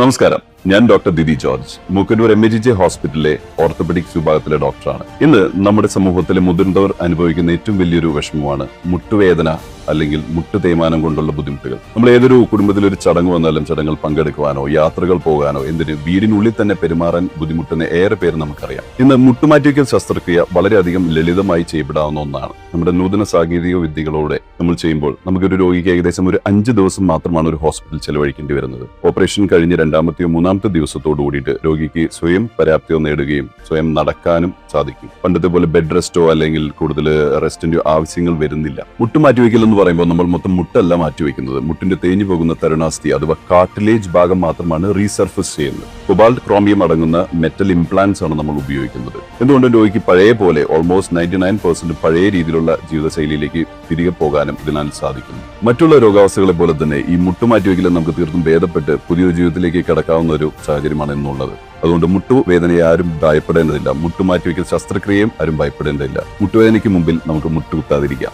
നമസ്കാരം, ഞാൻ doctor didi George, Mookkannoor MAGJ ഹോസ്പിറ്റലിലെ ഓർത്തോപെഡിക്സ് വിഭാഗത്തിലെ ഡോക്ടറാണ്. ഇന്ന് നമ്മുടെ സമൂഹത്തിലെ മുതിർന്നവർ അനുഭവിക്കുന്ന ഏറ്റവും വലിയൊരു വിഷമമാണ് മുട്ടുവേദന അല്ലെങ്കിൽ മുട്ടു തേയ്മാനം കൊണ്ടുള്ള ബുദ്ധിമുട്ടുകൾ. നമ്മൾ ഏതൊരു കുടുംബത്തിൽ ഒരു ചടങ്ങ് വന്നാലും ചടങ്ങുകൾ പങ്കെടുക്കുവാനോ യാത്രകൾ പോകാനോ എന്തിന് വീടിനുള്ളിൽ തന്നെ പെരുമാറാൻ ബുദ്ധിമുട്ടുന്ന ഏറെ പേര് നമുക്കറിയാം. ഇന്ന് മുട്ടുമാറ്റിവയ്ക്കൽ ശസ്ത്രക്രിയ വളരെയധികം ലളിതമായി ചെയ്യപ്പെടാവുന്ന ഒന്നാണ്. നമ്മുടെ നൂതന സാങ്കേതിക വിദ്യകളോടെ നമ്മൾ ചെയ്യുമ്പോൾ നമുക്കൊരു രോഗിക്ക് ഏകദേശം ഒരു 5 ദിവസം മാത്രമാണ് ഒരു ഹോസ്പിറ്റൽ ചെലവഴിക്കേണ്ടി വരുന്നത്. ഓപ്പറേഷൻ കഴിഞ്ഞ് 2ാമത്തെയോ 3ാമത്തെ ദിവസത്തോടു കൂടിയിട്ട് രോഗിക്ക് സ്വയം പര്യാപ്തത നേടുകയും സ്വയം നടക്കാനും സാധിക്കും. പണ്ടത്തെ പോലെ ബെഡ് റെസ്റ്റോ അല്ലെങ്കിൽ കൂടുതൽ റെസ്റ്റിന്റെ ആവശ്യങ്ങൾ വരുന്നില്ല. മുട്ടുമാറ്റിവയ്ക്കൽ എന്ന് പറയുമ്പോൾ നമ്മൾ മൊത്തം മുട്ടല്ല മാറ്റിവെക്കുന്നത്. മുട്ടിന്റെ തേഞ്ഞു പോകുന്ന തരുണാസ്ഥി അഥവാ കാർട്ടിലേജ് ഭാഗം മാത്രമാണ് റീസർഫസ് ചെയ്യുന്നത്. കൊബാൾട്ട് ക്രോമിയം അടങ്ങുന്ന മെറ്റൽ ഇംപ്ലാന്റ്സ് ആണ് നമ്മൾ ഉപയോഗിക്കുന്നത്. എന്തുകൊണ്ട് രോഗിക്ക് പഴയ പോലെ ഓൾമോസ്റ്റ് 99% പഴയ രീതിയിലുള്ള ജീവിതശൈലിയിലേക്ക് തിരികെ പോകാനും ഇതിനാൽ സാധിക്കും. മറ്റുള്ള രോഗാവസ്ഥകളെ പോലെ തന്നെ ഈ മുട്ടുമാറ്റിവയ്ക്കൽ നമുക്ക് തീർത്തും ഭേദപ്പെട്ട് പുതിയൊരു ജീവിതത്തിലേക്ക് കടക്കാവുന്ന ഒരു സാഹചര്യമാണ് ഇന്നുള്ളത്. അതുകൊണ്ട് മുട്ടുവേദനയെ ആരും ഭയപ്പെടേണ്ടതില്ല. മുട്ടുമാറ്റിവയ്ക്കൽ ശസ്ത്രക്രിയയും ആരും ഭയപ്പെടേണ്ടതില്ല. മുട്ടുവേദനയ്ക്ക് മുമ്പിൽ നമുക്ക് മുട്ടുകുത്താതിരിക്കാം.